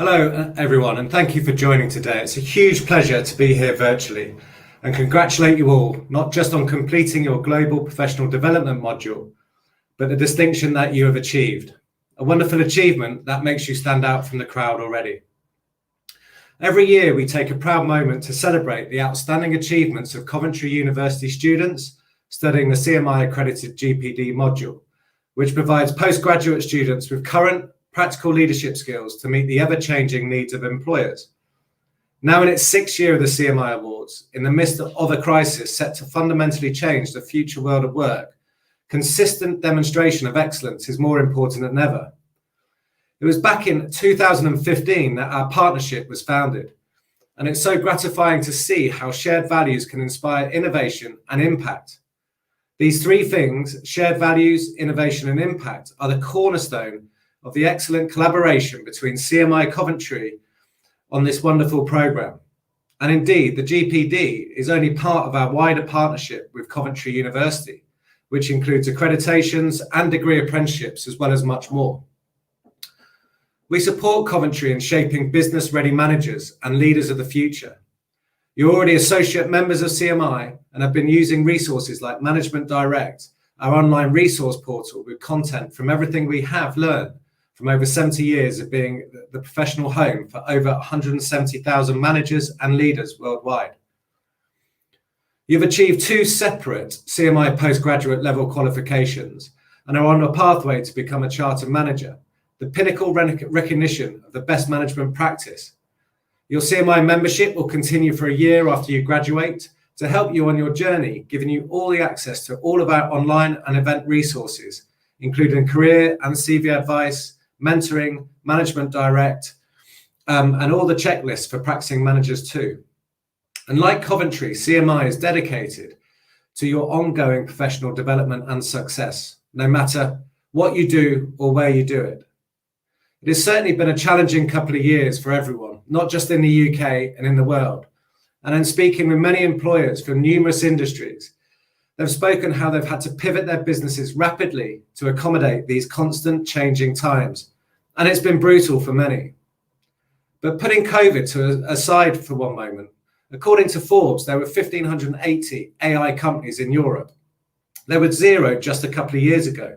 Hello, everyone, and thank you for joining today. It's a huge pleasure to be here virtually and congratulate you all, not just on completing your global professional development module, but the distinction that you have achieved. A wonderful achievement that makes you stand out from the crowd already. Every year, we take a proud moment to celebrate the outstanding achievements of Coventry University students studying the CMI accredited GPD module, which provides postgraduate students with current practical leadership skills to meet the ever-changing needs of employers. Now in its sixth year of the CMI Awards, in the midst of a crisis set to fundamentally change the future world of work, consistent demonstration of excellence is more important than ever. It was back in 2015 that our partnership was founded, and it's so gratifying to see how shared values can inspire innovation and impact. These three things, shared values, innovation, and impact, are the cornerstone of the excellent collaboration between CMI Coventry on this wonderful program. And indeed, the GPD is only part of our wider partnership with Coventry University, which includes accreditations and degree apprenticeships, as well as much more. We support Coventry in shaping business-ready managers and leaders of the future. You're already associate members of CMI and have been using resources like Management Direct, our online resource portal with content from everything we have learned from over 70 years of being the professional home for over 170,000 managers and leaders worldwide. You've achieved two separate CMI postgraduate level qualifications and are on a pathway to become a chartered manager, the pinnacle recognition of the best management practice. Your CMI membership will continue for a year after you graduate to help you on your journey, giving you all the access to all of our online and event resources, including career and CV advice, mentoring, Management Direct, and all the checklists for practicing managers too. And like Coventry, CMI is dedicated to your ongoing professional development and success, no matter what you do or where you do it. It has certainly been a challenging couple of years for everyone, not just in the UK and in the world. And in speaking with many employers from numerous industries, they've spoken how they've had to pivot their businesses rapidly to accommodate these constant changing times. And it's been brutal for many. But putting COVID aside for one moment, according to Forbes, there were 1,580 AI companies in Europe. There were zero just a couple of years ago.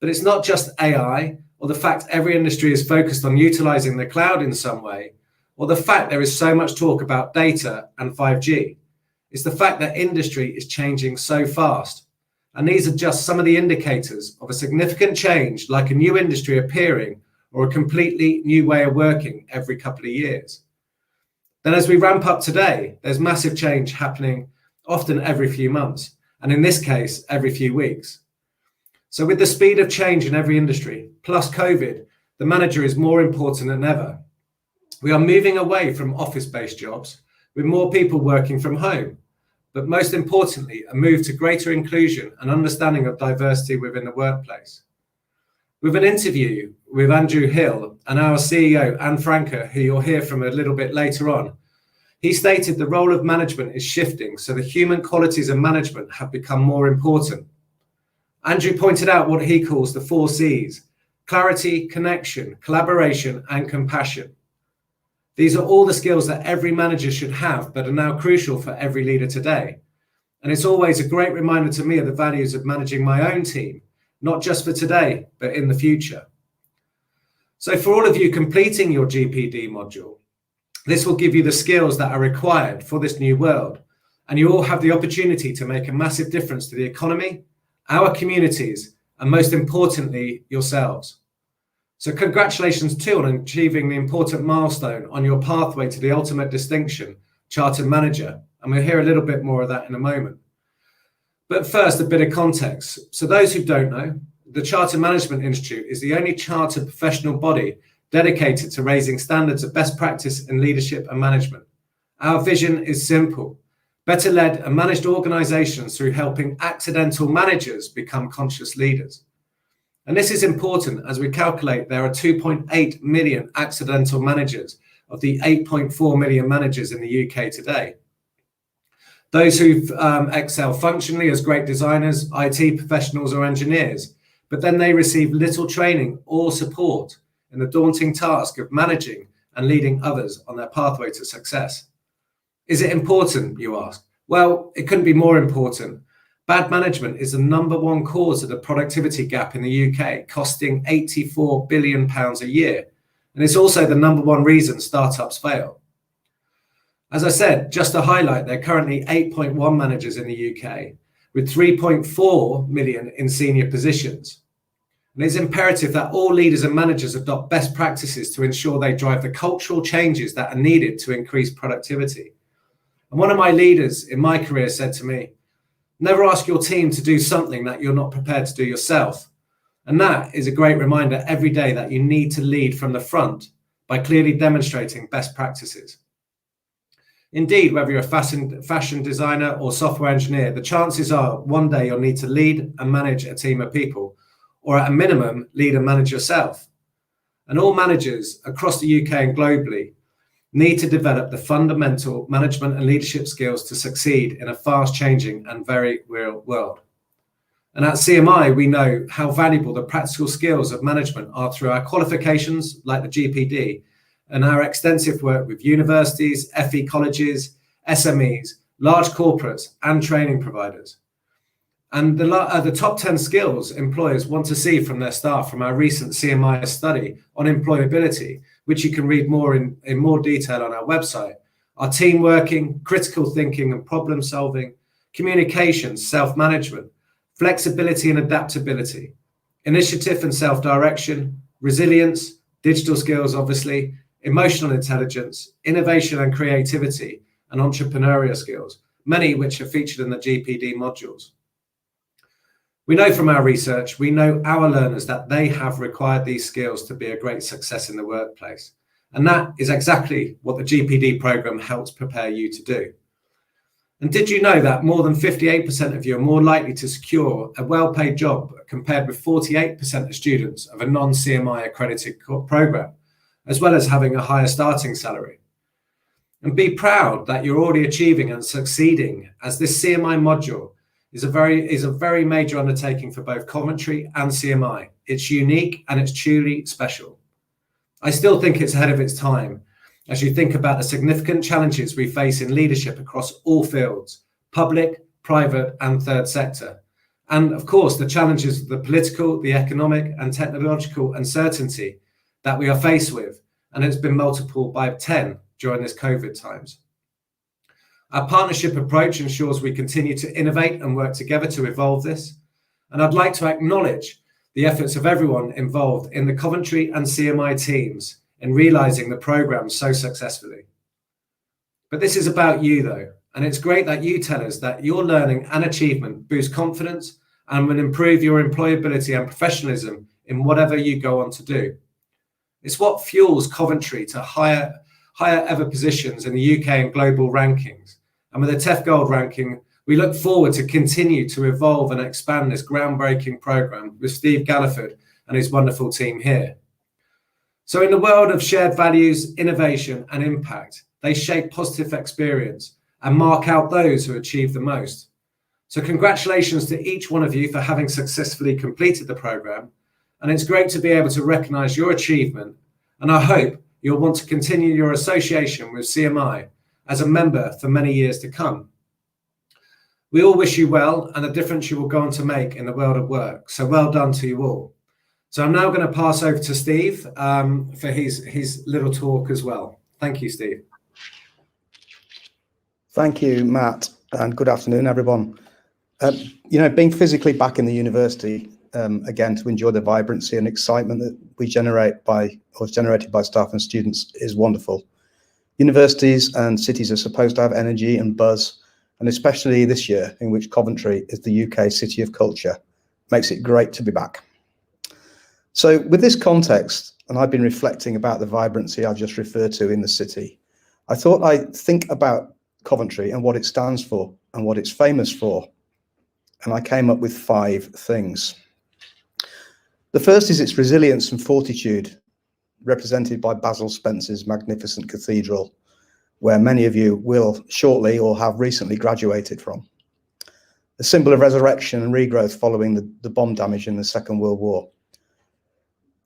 But it's not just AI or the fact every industry is focused on utilizing the cloud in some way, or the fact there is so much talk about data and 5G. It's the fact that industry is changing so fast. And these are just some of the indicators of a significant change, like a new industry appearing or a completely new way of working every couple of years. Then as we ramp up today, there's massive change happening often every few months, and in this case, every few weeks. So with the speed of change in every industry, plus COVID, the manager is more important than ever. We are moving away from office-based jobs with more people working from home, but most importantly, a move to greater inclusion and understanding of diversity within the workplace. With an interview with Andrew Hill and our CEO, Anne Franca, who you'll hear from a little bit later on, he stated the role of management is shifting, so the human qualities of management have become more important. Andrew pointed out what he calls the 4 C's: clarity, connection, collaboration, and compassion. These are all the skills that every manager should have, but are now crucial for every leader today. And it's always a great reminder to me of the values of managing my own team, not just for today, but in the future. So for all of you completing your GPD module, this will give you the skills that are required for this new world. And you all have the opportunity to make a massive difference to the economy, our communities, and most importantly, yourselves. So congratulations too on achieving the important milestone on your pathway to the ultimate distinction, Chartered Manager. And we'll hear a little bit more of that in a moment. But first, a bit of context. So those who don't know, the Chartered Management Institute is the only chartered professional body dedicated to raising standards of best practice in leadership and management. Our vision is simple: better led and managed organizations through helping accidental managers become conscious leaders. And this is important as we calculate there are 2.8 million accidental managers of the 8.4 million managers in the UK today. Those who excel functionally as great designers, IT professionals or engineers, but then they receive little training or support in the daunting task of managing and leading others on their pathway to success. Is it important, you ask? Well, it couldn't be more important. Bad management is the #1 cause of the productivity gap in the UK, costing £84 billion a year. And it's also the #1 reason startups fail. As I said, just to highlight, there are currently 8.1 managers in the UK, with 3.4 million in senior positions. And it's imperative that all leaders and managers adopt best practices to ensure they drive the cultural changes that are needed to increase productivity. And one of my leaders in my career said to me, never ask your team to do something that you're not prepared to do yourself. And that is a great reminder every day that you need to lead from the front by clearly demonstrating best practices. Indeed, whether you're a fashion designer or software engineer, the chances are one day you'll need to lead and manage a team of people, or at a minimum, lead and manage yourself. And all managers across the UK and globally need to develop the fundamental management and leadership skills to succeed in a fast-changing and very real world. And at CMI, we know how valuable the practical skills of management are through our qualifications, like the GPD, and our extensive work with universities, FE colleges, SMEs, large corporates, and training providers. And the top 10 skills employers want to see from their staff from our recent CMI study on employability, which you can read more in more detail on our website, are team working, critical thinking and problem solving, communication, self-management, flexibility and adaptability, initiative and self-direction, resilience, digital skills, obviously, emotional intelligence, innovation and creativity, and entrepreneurial skills, many which are featured in the GPD modules. We know from our research, we know our learners that they have required these skills to be a great success in the workplace. And that is exactly what the GPD program helps prepare you to do. And did you know that more than 58% of you are more likely to secure a well-paid job compared with 48% of students of a non-CMI accredited program, as well as having a higher starting salary? And be proud that you're already achieving and succeeding, as this CMI module is a very major undertaking for both Coventry and CMI. It's unique and it's truly special. I still think it's ahead of its time as you think about the significant challenges we face in leadership across all fields, public, private, and third sector. And of course, the challenges of the political, the economic, and technological uncertainty that we are faced with, and it's been multiplied by 10 during this COVID times. Our partnership approach ensures we continue to innovate and work together to evolve this. And I'd like to acknowledge the efforts of everyone involved in the Coventry and CMI teams in realizing the program so successfully. But this is about you though, and it's great that you tell us that your learning and achievement boost confidence and will improve your employability and professionalism in whatever you go on to do. It's what fuels Coventry to higher ever positions in the UK and global rankings. And with the TEF Gold ranking, we look forward to continue to evolve and expand this groundbreaking program with Steve Galliford and his wonderful team here. So in the world of shared values, innovation and impact, they shape positive experience and mark out those who achieve the most. So congratulations to each one of you for having successfully completed the program. And it's great to be able to recognize your achievement. And I hope you'll want to continue your association with CMI as a member for many years to come. We all wish you well and the difference you will go on to make in the world of work. So well done to you all. So I'm now going to pass over to Steve for his little talk as well. Thank you, Steve. Thank you, Matt, and good afternoon, everyone. Being physically back in the university, again, to enjoy the vibrancy and excitement that we generated by staff and students is wonderful. Universities and cities are supposed to have energy and buzz, and especially this year, in which Coventry is the UK City of Culture, makes it great to be back. So with this context, and I've been reflecting about the vibrancy I've just referred to in the city, I thought I'd think about Coventry and what it stands for and what it's famous for. And I came up with 5 things. The first is its resilience and fortitude, represented by Basil Spencer's magnificent cathedral, where many of you will shortly or have recently graduated from. A symbol of resurrection and regrowth following the bomb damage in the Second World War.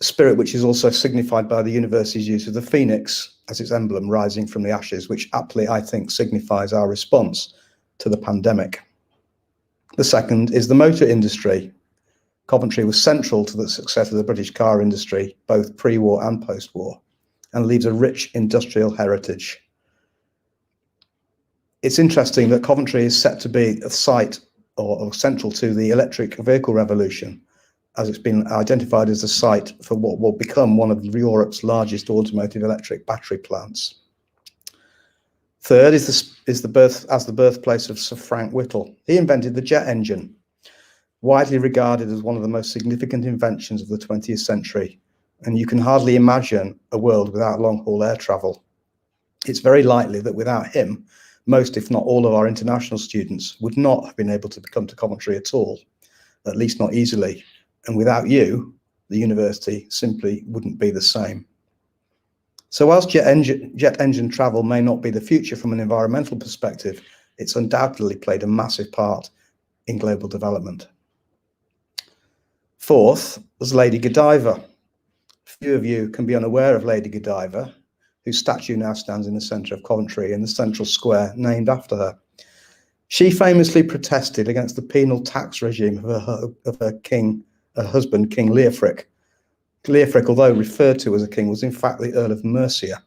a spirit which is also signified by the university's use of the phoenix as its emblem rising from the ashes, which aptly, I think, signifies our response to the pandemic. The second is the motor industry. Coventry was central to the success of the British car industry, both pre-war and post-war, and leaves a rich industrial heritage. It's interesting that Coventry is set to be a site or central to the electric vehicle revolution, as it's been identified as the site for what will become one of Europe's largest automotive electric battery plants. Third is the birthplace of Sir Frank Whittle. He invented the jet engine, widely regarded as one of the most significant inventions of the 20th century, and you can hardly imagine a world without long-haul air travel. It's very likely that without him, most, if not all, of our international students would not have been able to come to Coventry at all, at least not easily. And without you, the university simply wouldn't be the same. So whilst jet engine travel may not be the future from an environmental perspective, it's undoubtedly played a massive part in global development. Fourth was Lady Godiva. Few of you can be unaware of Lady Godiva, whose statue now stands in the centre of Coventry in the central square named after her. She famously protested against the penal tax regime of her husband, King Leofric. Leofric, although referred to as a king, was in fact the Earl of Mercia,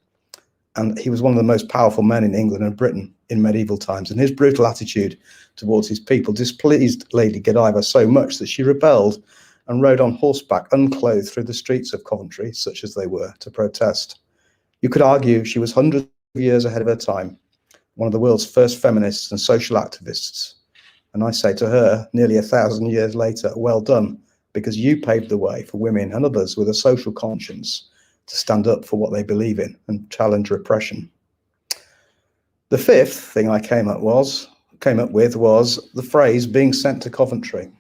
and he was one of the most powerful men in England and Britain in medieval times, and his brutal attitude towards his people displeased Lady Godiva so much that she rebelled and rode on horseback unclothed through the streets of Coventry, such as they were, to protest. You could argue she was hundreds of years ahead of her time, one of the world's first feminists and social activists. And I say to her, nearly 1,000 years later, well done, because you paved the way for women and others with a social conscience to stand up for what they believe in and challenge repression. The fifth thing I came up with was the phrase being sent to Coventry.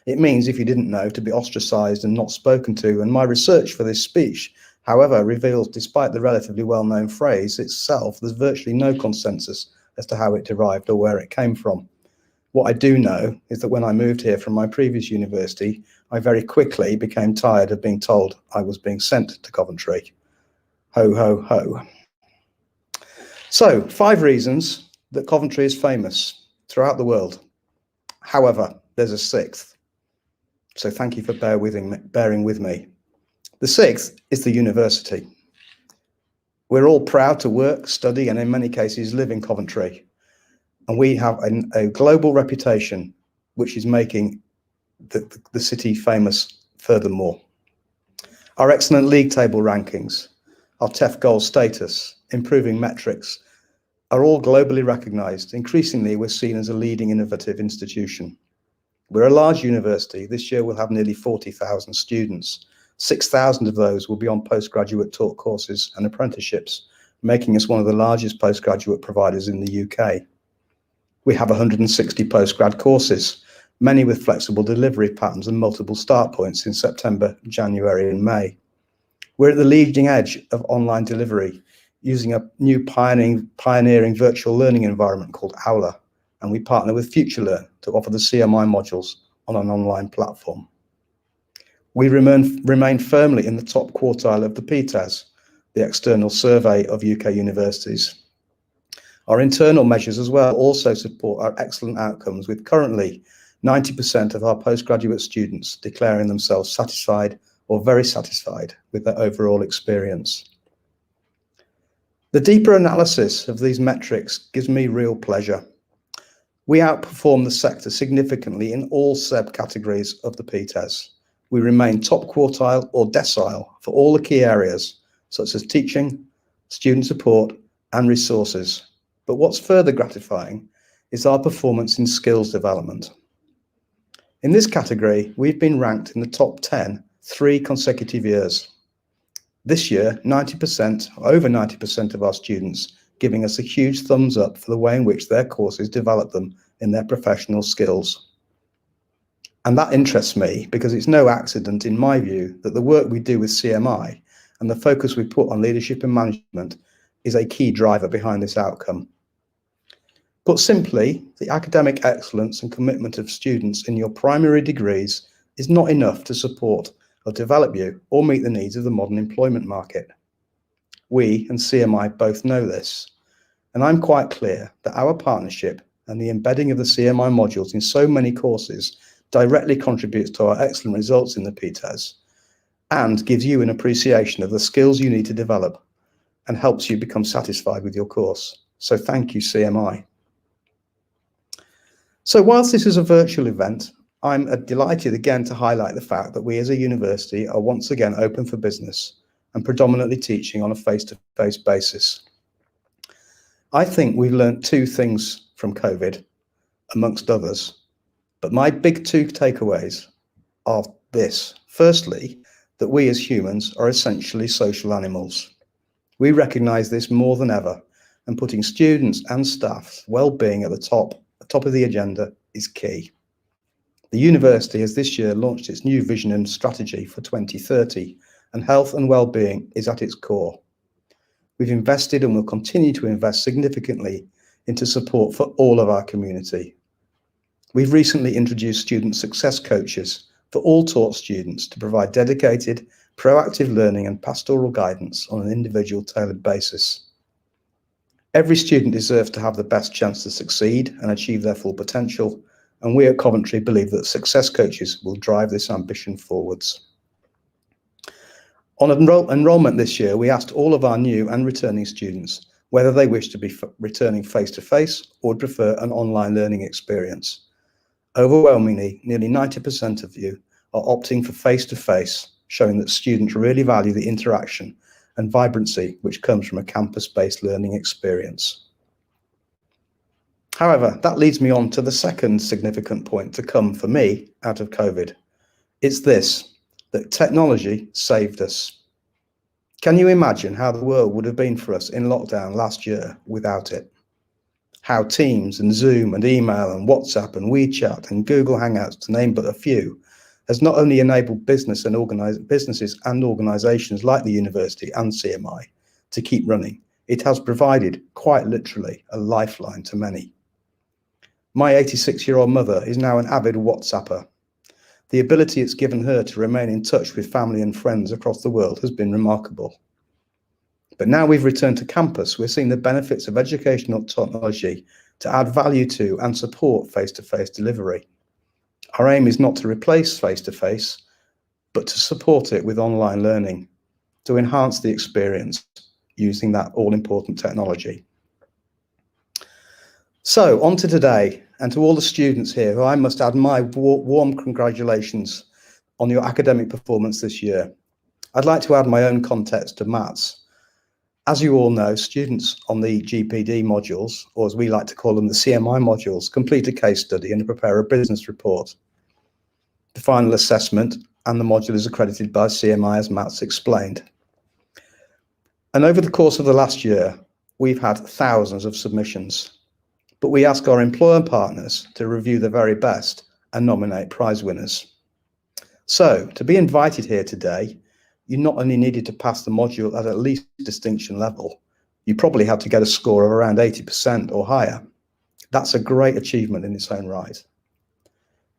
It means, if you didn't know, to be ostracized and not spoken to, and my research for this speech, however, reveals, despite the relatively well-known phrase itself, there's virtually no consensus as to how it derived or where it came from. What I do know is that when I moved here from my previous university, I very quickly became tired of being told I was being sent to Coventry. Ho, ho, ho. So, 5 reasons that Coventry is famous throughout the world. However, there's a 6th. So thank you for bearing with me. The 6th is the university. We're all proud to work, study, and in many cases live in Coventry. And we have a global reputation, which is making the city famous furthermore. Our excellent league table rankings, our TEF goal status, improving metrics, are all globally recognized. Increasingly, we're seen as a leading innovative institution. We're a large university. This year we'll have nearly 40,000 students. 6,000 of those will be on postgraduate taught courses and apprenticeships, making us one of the largest postgraduate providers in the UK. We have 160 postgrad courses, many with flexible delivery patterns and multiple start points in September, January and May. We're at the leading edge of online delivery, using a new pioneering virtual learning environment called Aula, and we partner with FutureLearn to offer the CMI modules on an online platform. We remain firmly in the top quartile of the PTAS, the external survey of UK universities. Our internal measures as well also support our excellent outcomes, with currently 90% of our postgraduate students declaring themselves satisfied or very satisfied with their overall experience. The deeper analysis of these metrics gives me real pleasure. We outperform the sector significantly in all subcategories of the PTAS. We remain top quartile or decile for all the key areas, such as teaching, student support, and resources. But what's further gratifying is our performance in skills development. In this category, we've been ranked in the top 10 3 consecutive years. This year, over 90% of our students giving us a huge thumbs up for the way in which their courses develop them in their professional skills. And that interests me because it's no accident, in my view, that the work we do with CMI and the focus we put on leadership and management is a key driver behind this outcome. Put simply, the academic excellence and commitment of students in your primary degrees is not enough to support or develop you or meet the needs of the modern employment market. We and CMI both know this, and I'm quite clear that our partnership and the embedding of the CMI modules in so many courses directly contributes to our excellent results in the PTES and gives you an appreciation of the skills you need to develop and helps you become satisfied with your course. So thank you, CMI. So whilst this is a virtual event, I'm delighted again to highlight the fact that we as a university are once again open for business and predominantly teaching on a face-to-face basis. I think we've learned two things from COVID, amongst others, but my big two takeaways are this. Firstly, that we as humans are essentially social animals. We recognise this more than ever, and putting students and staff's well-being at the top of the agenda is key. The university has this year launched its new vision and strategy for 2030, and health and well-being is at its core. We've invested and will continue to invest significantly into support for all of our community. We've recently introduced student success coaches for all taught students to provide dedicated, proactive learning and pastoral guidance on an individual tailored basis. Every student deserves to have the best chance to succeed and achieve their full potential, and we at Coventry believe that success coaches will drive this ambition forwards. On enrolment this year, we asked all of our new and returning students whether they wish to be returning face-to-face or would prefer an online learning experience. Overwhelmingly, nearly 90% of you are opting for face-to-face, showing that students really value the interaction and vibrancy which comes from a campus-based learning experience. However, that leads me on to the second significant point to come for me out of COVID. It's this, that technology saved us. Can you imagine how the world would have been for us in lockdown last year without it? How Teams and Zoom and email and WhatsApp and WeChat and Google Hangouts, to name but a few, has not only enabled businesses and organisations like the university and CMI to keep running, it has provided, quite literally, a lifeline to many. My 86-year-old mother is now an avid WhatsApper. The ability it's given her to remain in touch with family and friends across the world has been remarkable. But now we've returned to campus, we're seeing the benefits of educational technology to add value to and support face-to-face delivery. Our aim is not to replace face-to-face, but to support it with online learning, to enhance the experience using that all-important technology. So on to today, and to all the students here, who I must add my warm congratulations on your academic performance this year. I'd like to add my own context to Matt's. As you all know, students on the GPD modules, or as we like to call them, the CMI modules, complete a case study and prepare a business report. The final assessment and the module is accredited by CMI, as Matt's explained. And over the course of the last year, we've had thousands of submissions, but we ask our employer partners to review the very best and nominate prize winners. So to be invited here today, you not only needed to pass the module at least distinction level, you probably had to get a score of around 80% or higher. That's a great achievement in its own right.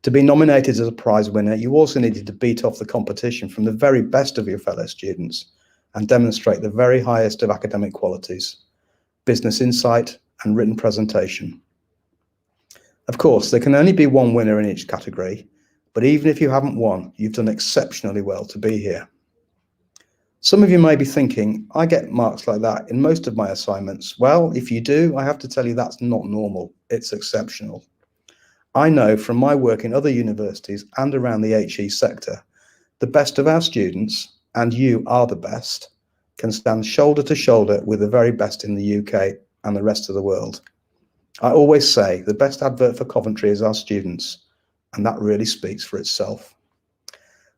To be nominated as a prize winner, you also needed to beat off the competition from the very best of your fellow students and demonstrate the very highest of academic qualities, business insight and written presentation. Of course, there can only be one winner in each category, but even if you haven't won, you've done exceptionally well to be here. Some of you may be thinking, I get marks like that in most of my assignments. Well, if you do, I have to tell you that's not normal. It's exceptional. I know from my work in other universities and around the HE sector, the best of our students, and you are the best, can stand shoulder to shoulder with the very best in the UK and the rest of the world. I always say the best advert for Coventry is our students, and that really speaks for itself.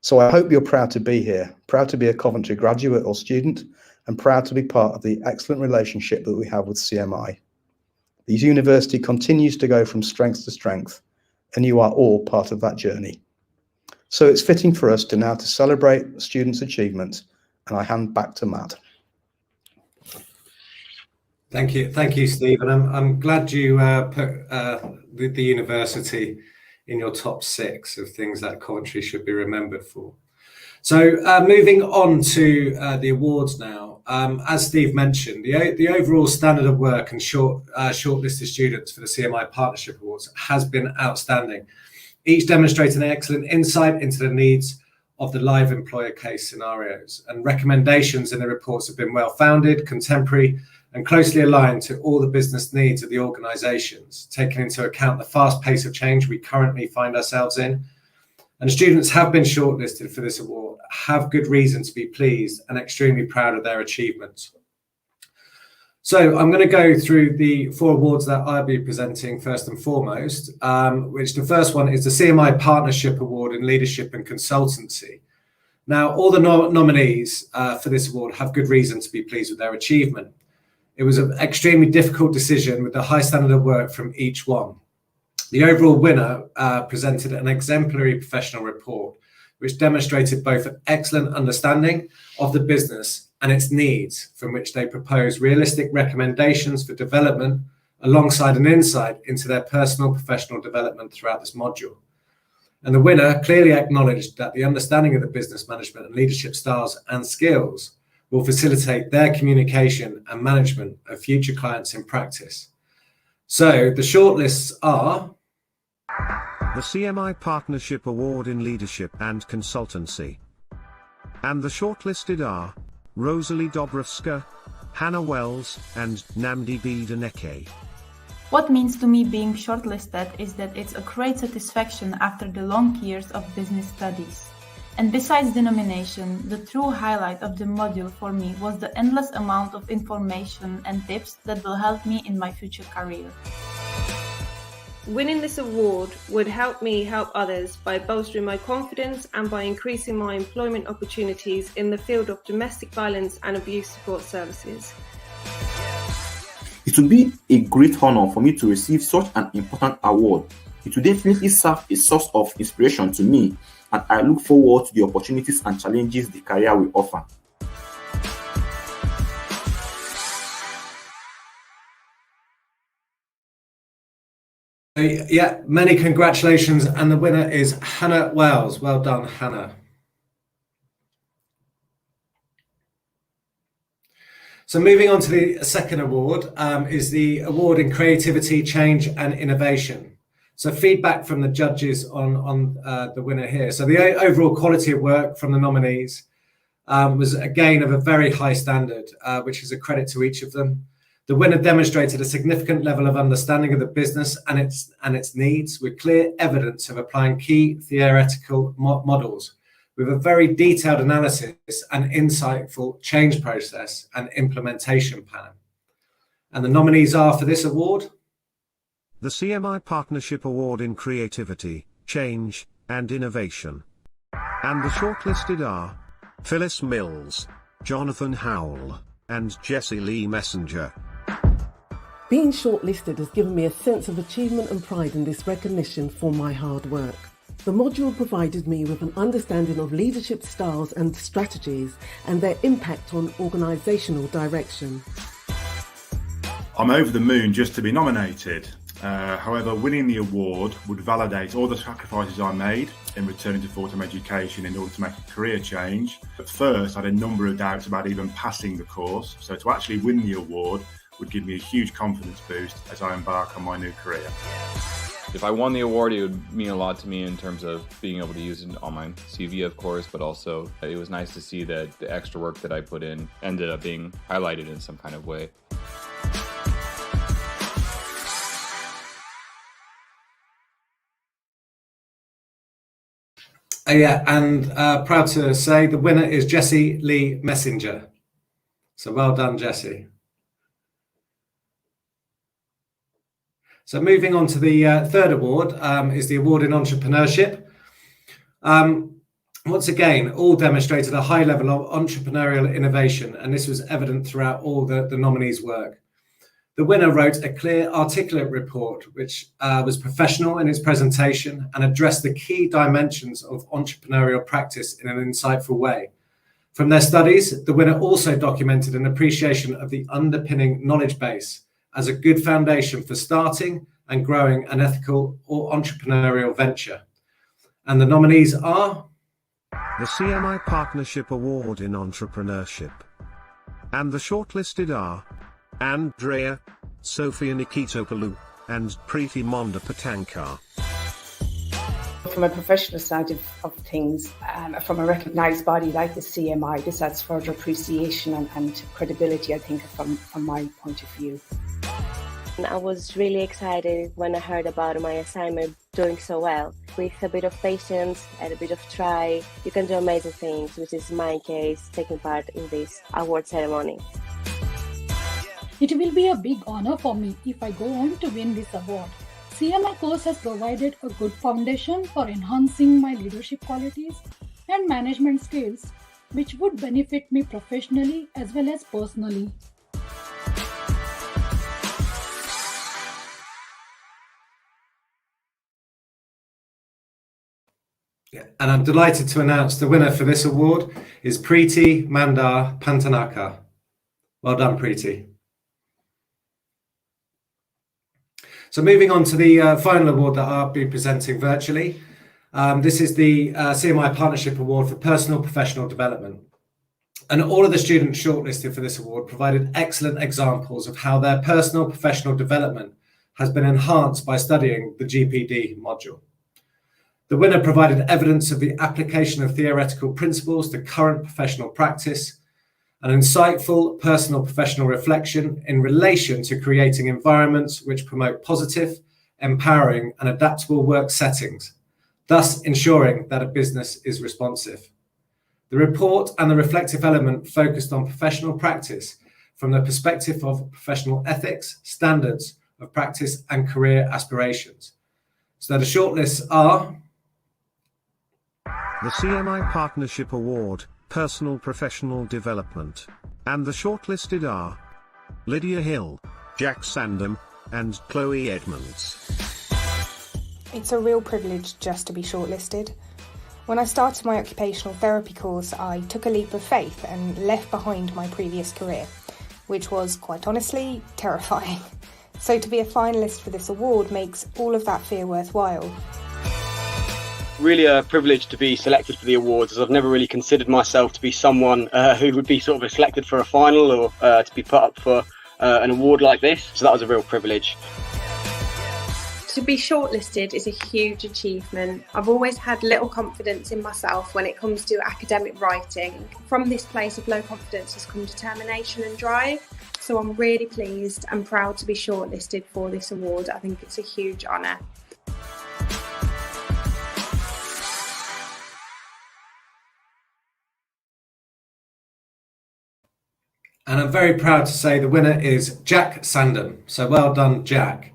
So I hope you're proud to be here, proud to be a Coventry graduate or student, and proud to be part of the excellent relationship that we have with CMI. The university continues to go from strength to strength, and you are all part of that journey. So it's fitting for us to celebrate students' achievement, and I hand back to Matt. Thank you, Steve. And I'm glad you put the university in your top 6 of things that Coventry should be remembered for. So moving on to the awards now, as Steve mentioned, the overall standard of work and shortlisted students for the CMI Partnership Awards has been outstanding, each demonstrating excellent insight into the needs of the live employer case scenarios, and recommendations in the reports have been well-founded, contemporary, and closely aligned to all the business needs of the organisations, taking into account the fast pace of change we currently find ourselves in. And students have been shortlisted for this award, have good reason to be pleased and extremely proud of their achievements. So I'm going to go through the 4 awards that I'll be presenting first and foremost, which the first one is the CMI Partnership Award in Leadership and Consultancy. Now, all the nominees for this award have good reason to be pleased with their achievement. It was an extremely difficult decision with a high standard of work from each one. The overall winner presented an exemplary professional report, which demonstrated both an excellent understanding of the business and its needs, from which they propose realistic recommendations for development alongside an insight into their personal professional development throughout this module. And the winner clearly acknowledged that the understanding of the business management and leadership styles and skills will facilitate their communication and management of future clients in practice. So the shortlists are the CMI Partnership Award in Leadership and Consultancy. And the shortlisted are Rosalie Dobrowska, Hannah Wells, and Namdi Bidaneke. What means to me being shortlisted is that it's a great satisfaction after the long years of business studies. And besides the nomination, the true highlight of the module for me was the endless amount of information and tips that will help me in my future career. Winning this award would help me help others by bolstering my confidence and by increasing my employment opportunities in the field of domestic violence and abuse support services. It would be a great honor for me to receive such an important award. It will definitely serve a source of inspiration to me, and I look forward to the opportunities and challenges the career will offer. Yeah, many congratulations, and the winner is Hannah Wells. Well done, Hannah. So moving on to the second award is the award in creativity, change and innovation. So feedback from the judges on the winner here. So the overall quality of work from the nominees was again of a very high standard, which is a credit to each of them. The winner demonstrated a significant level of understanding of the business and its needs, with clear evidence of applying key theoretical models, with a very detailed analysis and insightful change process and implementation plan. And the nominees are for this award: the CMI Partnership Award in Creativity, Change and Innovation. And the shortlisted are Phyllis Mills, Jonathan Howell, and Jessie Lee Messenger. Being shortlisted has given me a sense of achievement and pride in this recognition for my hard work. The module provided me with an understanding of leadership styles and strategies and their impact on organisational direction. I'm over the moon just to be nominated. However, winning the award would validate all the sacrifices I made in returning to full-time education in order to make a career change. At first, I had a number of doubts about even passing the course, so to actually win the award would give me a huge confidence boost as I embark on my new career. If I won the award, it would mean a lot to me in terms of being able to use it on my CV, of course, but also it was nice to see that the extra work that I put in ended up being highlighted in some kind of way. Yeah, and proud to say the winner is Jessie Lee Messenger. So well done, Jessie. So moving on to the third award is the award in entrepreneurship. Once again, all demonstrated a high level of entrepreneurial innovation, and this was evident throughout all the nominees' work. The winner wrote a clear, articulate report, which was professional in its presentation and addressed the key dimensions of entrepreneurial practice in an insightful way. From their studies, the winner also documented an appreciation of the underpinning knowledge base as a good foundation for starting and growing an ethical or entrepreneurial venture. And the nominees are the CMI Partnership Award in Entrepreneurship. And the shortlisted are Andrea, Sophia Nikitopoulou, and Preeti Monda Patankar. From a professional side of things, from a recognised body like the CMI, this adds further appreciation and credibility, I think, from my point of view. I was really excited when I heard about my assignment doing so well. With a bit of patience and a bit of try, you can do amazing things, which is my case, taking part in this award ceremony. It will be a big honor for me if I go on to win this award. CMI course has provided a good foundation for enhancing my leadership qualities and management skills, which would benefit me professionally as well as personally. Yeah, and I'm delighted to announce the winner for this award is Preeti Mandar Pantanaka. Well done, Preeti. So moving on to the final award that I'll be presenting virtually. This is the CMI Partnership Award for Personal Professional Development. And all of the students shortlisted for this award provided excellent examples of how their personal professional development has been enhanced by studying the GPD module. The winner provided evidence of the application of theoretical principles to current professional practice, an insightful personal professional reflection in relation to creating environments which promote positive, empowering, and adaptable work settings, thus ensuring that a business is responsive. The report and the reflective element focused on professional practice from the perspective of professional ethics, standards of practice, and career aspirations. So the shortlists are the CMI Partnership Award, Personal Professional Development. And the shortlisted are Lydia Hill, Jack Sandham, and Chloe Edmonds. It's a real privilege just to be shortlisted. When I started my occupational therapy course, I took a leap of faith and left behind my previous career, which was, quite honestly, terrifying. So to be a finalist for this award makes all of that fear worthwhile. Really a privilege to be selected for the awards, as I've never really considered myself to be someone who would be sort of selected for a final or to be put up for an award like this. So that was a real privilege. To be shortlisted is a huge achievement. I've always had little confidence in myself when it comes to academic writing. From this place of low confidence has come determination and drive. So I'm really pleased and proud to be shortlisted for this award. I think it's a huge honour. And I'm very proud to say the winner is Jack Sandham. So well done, Jack.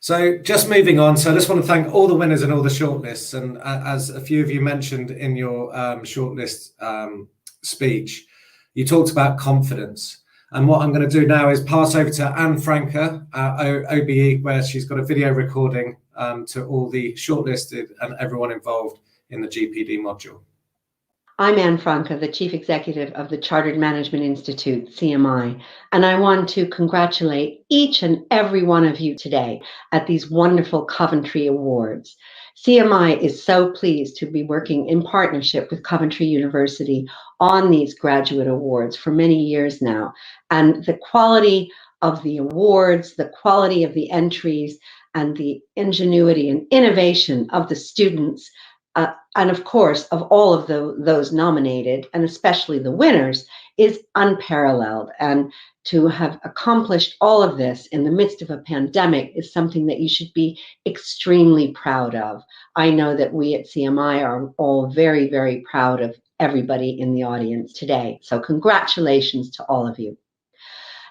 So just moving on. So I just want to thank all the winners and all the shortlists. And as a few of you mentioned in your shortlist speech, you talked about confidence. And what I'm going to do now is pass over to Anne Franca, OBE, where she's got a video recording to all the shortlisted and everyone involved in the GPD module. I'm Anne Franca, the Chief Executive of the Chartered Management Institute, CMI, and I want to congratulate each and every one of you today at these wonderful Coventry Awards. CMI is so pleased to be working in partnership with Coventry University on these graduate awards for many years now, and the quality of the awards, the quality of the entries, and the ingenuity and innovation of the students and of course, of all of those nominated, and especially the winners, is unparalleled. And to have accomplished all of this in the midst of a pandemic is something that you should be extremely proud of. I know that we at CMI are all very, very proud of everybody in the audience today. So congratulations to all of you.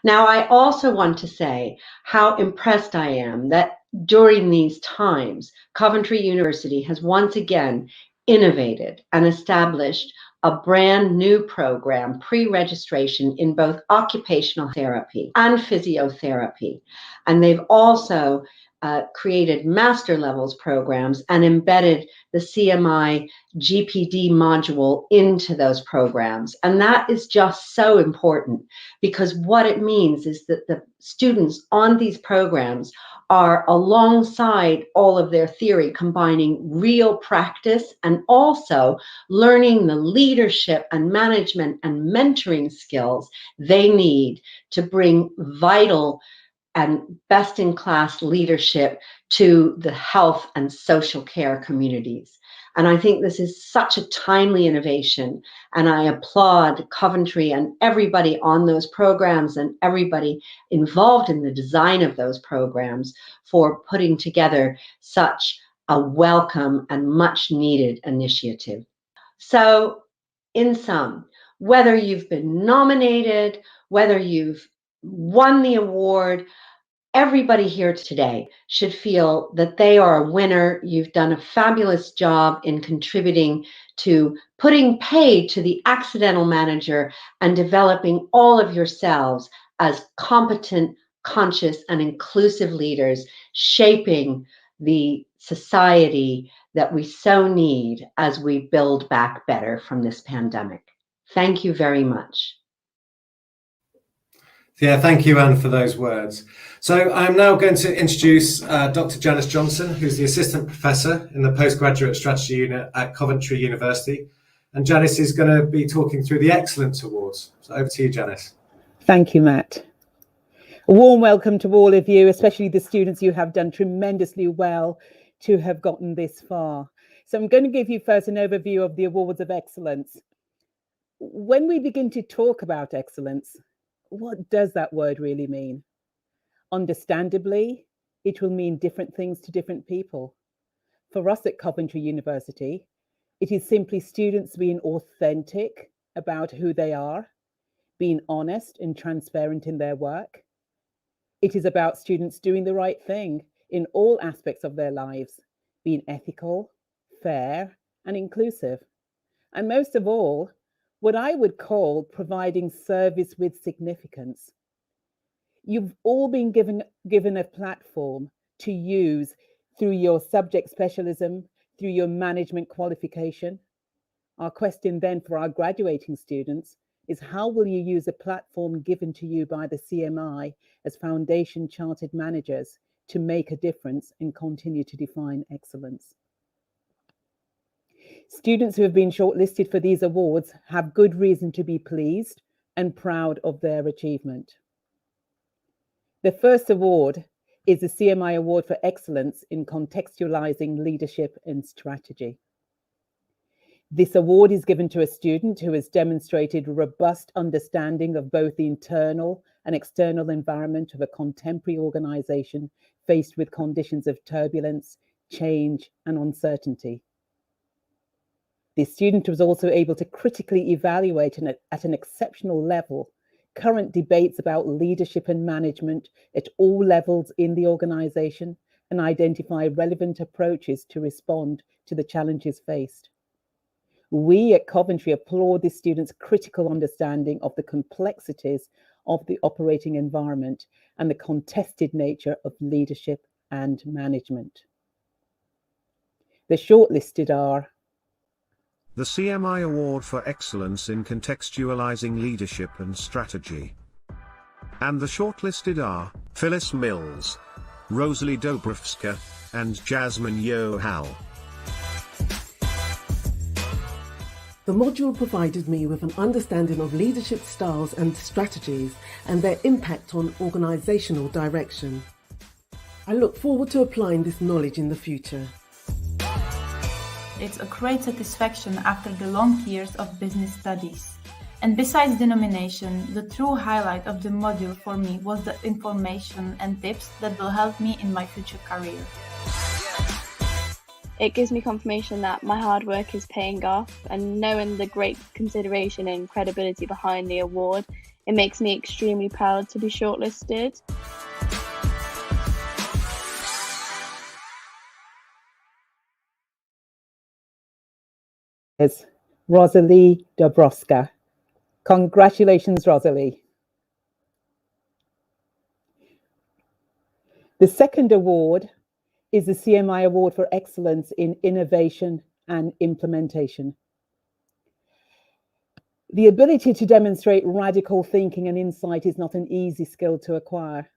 Now, I also want to say how impressed I am that during these times, Coventry University has once again innovated and established a brand new program, pre-registration in both occupational therapy and physiotherapy. And they've also created master levels programs and embedded the CMI GPD module into those programs. And that is just so important, because what it means is that the students on these programs are, alongside all of their theory, combining real practice and also learning the leadership and management and mentoring skills they need to bring vital and best-in-class leadership to the health and social care communities. And I think this is such a timely innovation, and I applaud Coventry and everybody on those programs and everybody involved in the design of those programs for putting together such a welcome and much needed initiative. So, in sum, whether you've been nominated, whether you've won the award, everybody here today should feel that they are a winner. You've done a fabulous job in contributing to putting pay to the accidental manager and developing all of yourselves as competent, conscious, and inclusive leaders, shaping the society that we so need as we build back better from this pandemic. Thank you very much. Yeah, thank you, Anne, for those words. So I'm now going to introduce Dr. Janice Johnson, who's the Assistant Professor in the Postgraduate Strategy Unit at Coventry University. And Janice is going to be talking through the Excellence Awards. So over to you, Janice. Thank you, Matt. A warm welcome to all of you, especially the students. You have done tremendously well to have gotten this far. So I'm going to give you first an overview of the Awards of Excellence. When we begin to talk about excellence, what does that word really mean? Understandably, it will mean different things to different people. For us at Coventry University, it is simply students being authentic about who they are, being honest and transparent in their work. It is about students doing the right thing in all aspects of their lives, being ethical, fair, and inclusive. And most of all, what I would call providing service with significance. You've all been given a platform to use through your subject specialism, through your management qualification. Our question then for our graduating students is, how will you use a platform given to you by the CMI as Foundation Chartered Managers to make a difference and continue to define excellence? Students who have been shortlisted for these awards have good reason to be pleased and proud of their achievement. The first award is the CMI Award for Excellence in Contextualizing Leadership and Strategy. This award is given to a student who has demonstrated robust understanding of both the internal and external environment of a contemporary organization faced with conditions of turbulence, change, and uncertainty. The student was also able to critically evaluate at an exceptional level current debates about leadership and management at all levels in the organization and identify relevant approaches to respond to the challenges faced. We at Coventry applaud the student's critical understanding of the complexities of the operating environment and the contested nature of leadership and management. The shortlisted are the CMI Award for Excellence in Contextualizing Leadership and Strategy. And the shortlisted are Phyllis Mills, Rosalie Dobrowska, and Jasmine Yohal. The module provided me with an understanding of leadership styles and strategies and their impact on organisational direction. I look forward to applying this knowledge in the future. It's a great satisfaction after the long years of business studies. And besides the nomination, the true highlight of the module for me was the information and tips that will help me in my future career. It gives me confirmation that my hard work is paying off, and knowing the great consideration and credibility behind the award, it makes me extremely proud to be shortlisted. Is Rosalie Dobrowska. Congratulations, Rosalie. The second award is the CMI Award for Excellence in Innovation and Implementation. The ability to demonstrate radical thinking and insight is not an easy skill to acquire.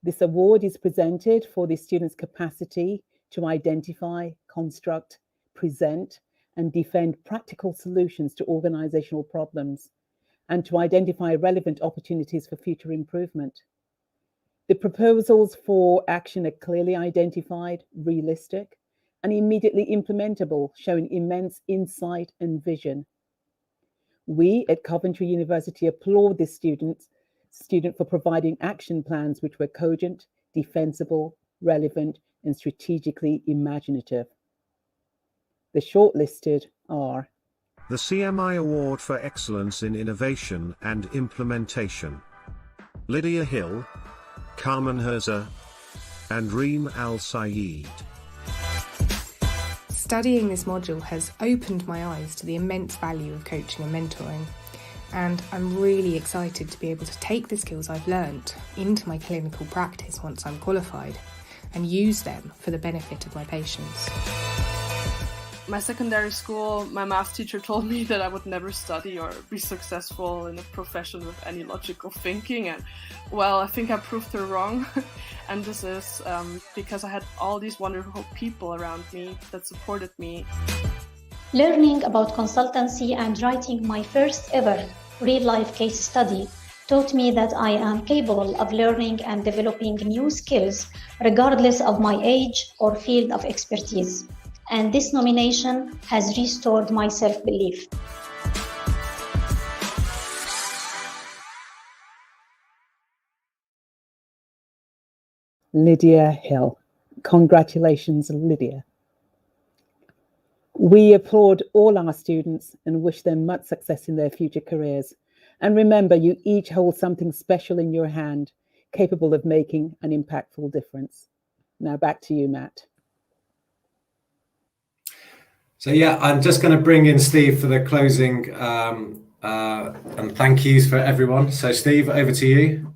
This award is presented for the student's capacity to identify, construct, present, and defend practical solutions to organizational problems, and to identify relevant opportunities for future improvement. The proposals for action are clearly identified, realistic, and immediately implementable, showing immense insight and vision. We at Coventry University applaud this student for providing action plans which were cogent, defensible, relevant, and strategically imaginative. The shortlisted are the CMI Award for Excellence in Innovation and Implementation: Lydia Hill, Carmen Herza, and Reem Al Sayed. Studying this module has opened my eyes to the immense value of coaching and mentoring, and I'm really excited to be able to take the skills I've learnt into my clinical practice once I'm qualified and use them for the benefit of my patients. My secondary school, my math teacher told me that I would never study or be successful in a profession with any logical thinking, and well, I think I proved her wrong. And this is because I had all these wonderful people around me that supported me. Learning about consultancy and writing my first ever real-life case study taught me that I am capable of learning and developing new skills regardless of my age or field of expertise. And this nomination has restored my self-belief. Lydia Hill. Congratulations, Lydia. We applaud all our students and wish them much success in their future careers. And remember, you each hold something special in your hand, capable of making an impactful difference. Now back to you, Matt. So yeah, I'm just going to bring in Steve for the closing and thank yous for everyone. So Steve, over to you.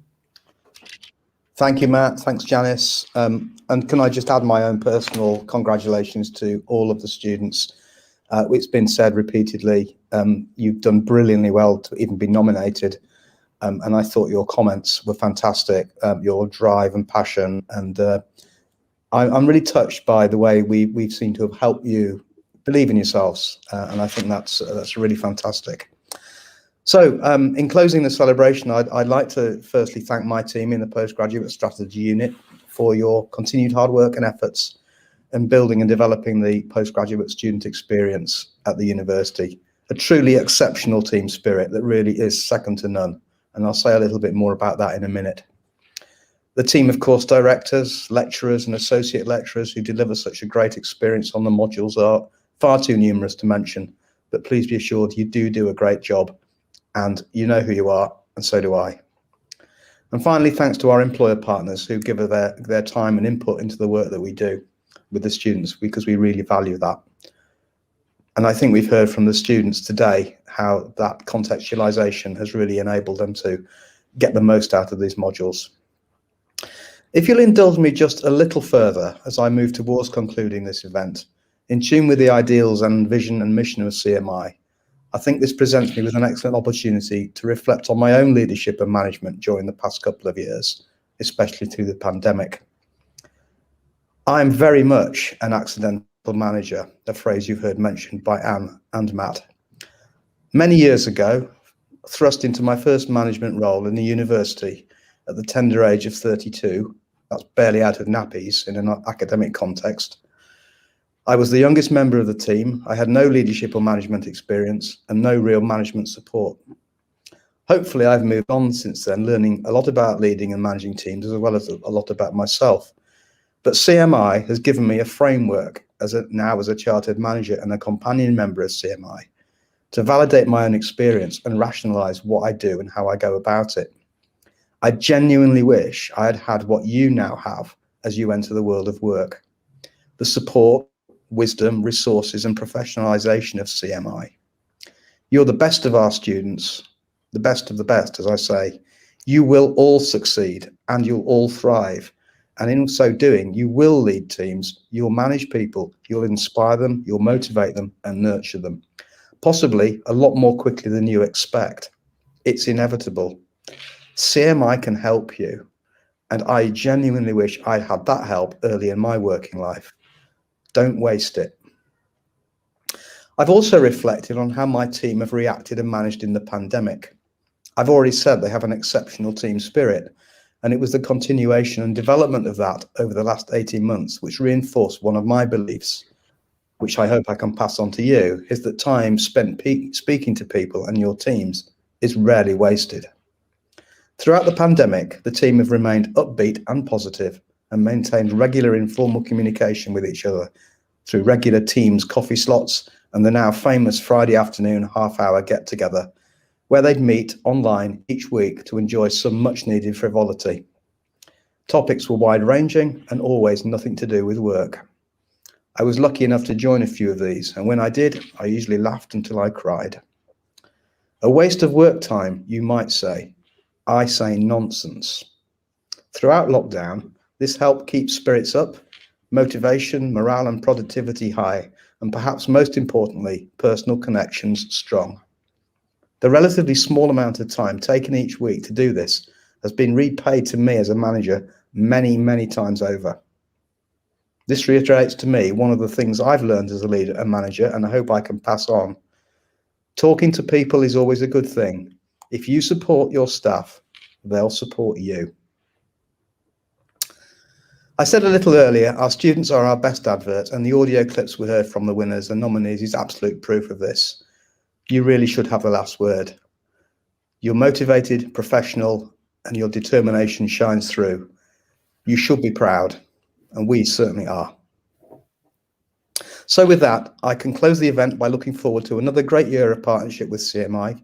Thank you, Matt. Thanks, Janice. And can I just add my own personal congratulations to all of the students. It's been said repeatedly, you've done brilliantly well to even be nominated. And I thought your comments were fantastic, your drive and passion. And I'm really touched by the way we've seemed to have helped you believe in yourselves. And I think that's really fantastic. So in closing the celebration, I'd like to firstly thank my team in the Postgraduate Strategy Unit for your continued hard work and efforts in building and developing the postgraduate student experience at the university. A truly exceptional team spirit that really is second to none. And I'll say a little bit more about that in a minute. The team of course directors, lecturers and associate lecturers who deliver such a great experience on the modules are far too numerous to mention, but please be assured you do a great job. And you know who you are, and so do I. And finally, thanks to our employer partners who give their time and input into the work that we do with the students, because we really value that. And I think we've heard from the students today how that contextualization has really enabled them to get the most out of these modules. If you'll indulge me just a little further as I move towards concluding this event, in tune with the ideals and vision and mission of CMI, I think this presents me with an excellent opportunity to reflect on my own leadership and management during the past couple of years, especially through the pandemic. I am very much an accidental manager, a phrase you've heard mentioned by Anne and Matt. Many years ago, thrust into my first management role in the university at the tender age of 32, that's barely out of nappies in an academic context. I was the youngest member of the team. I had no leadership or management experience and no real management support. Hopefully I've moved on since then, learning a lot about leading and managing teams as well as a lot about myself. But CMI has given me a framework now as a chartered manager and a companion member of CMI to validate my own experience and rationalize what I do and how I go about it. I genuinely wish I had had what you now have as you enter the world of work. The support, wisdom, resources and professionalization of CMI. You're the best of our students, the best of the best, as I say. You will all succeed and you'll all thrive. And in so doing, you will lead teams, you'll manage people, you'll inspire them, you'll motivate them and nurture them, possibly a lot more quickly than you expect. It's inevitable. CMI can help you, and I genuinely wish I had that help early in my working life. Don't waste it. I've also reflected on how my team have reacted and managed in the pandemic. I've already said they have an exceptional team spirit, and it was the continuation and development of that over the last 18 months which reinforced one of my beliefs, which I hope I can pass on to you, is that time spent speaking to people and your teams is rarely wasted. Throughout the pandemic, the team have remained upbeat and positive and maintained regular informal communication with each other through regular Teams coffee slots and the now famous Friday afternoon half-hour get-together, where they'd meet online each week to enjoy some much-needed frivolity. Topics were wide-ranging and always nothing to do with work. I was lucky enough to join a few of these, and when I did, I usually laughed until I cried. A waste of work time, you might say. I say nonsense. Throughout lockdown, this helped keep spirits up, motivation, morale and productivity high, and perhaps most importantly, personal connections strong. The relatively small amount of time taken each week to do this has been repaid to me as a manager many, many times over. This reiterates to me one of the things I've learned as a leader and manager, and I hope I can pass on. Talking to people is always a good thing. If you support your staff, they'll support you. I said a little earlier, our students are our best advert, and the audio clips we heard from the winners and nominees is absolute proof of this. You really should have the last word. You're motivated, professional, and your determination shines through. You should be proud, and we certainly are. So with that, I can close the event by looking forward to another great year of partnership with CMI,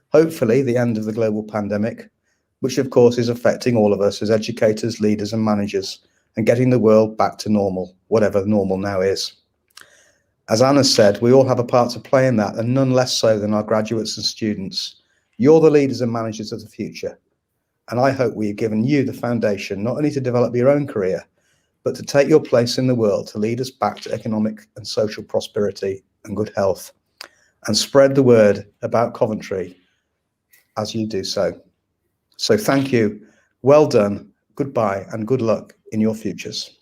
hopefully the end of the global pandemic, which of course is affecting all of us as educators, leaders and managers, and getting the world back to normal, whatever normal now is. As Anna said, we all have a part to play in that, and none less so than our graduates and students. You're the leaders and managers of the future, and I hope we've given you the foundation not only to develop your own career, but to take your place in the world to lead us back to economic and social prosperity and good health, and spread the word about Coventry as you do so. So thank you, well done, goodbye, and good luck in your futures.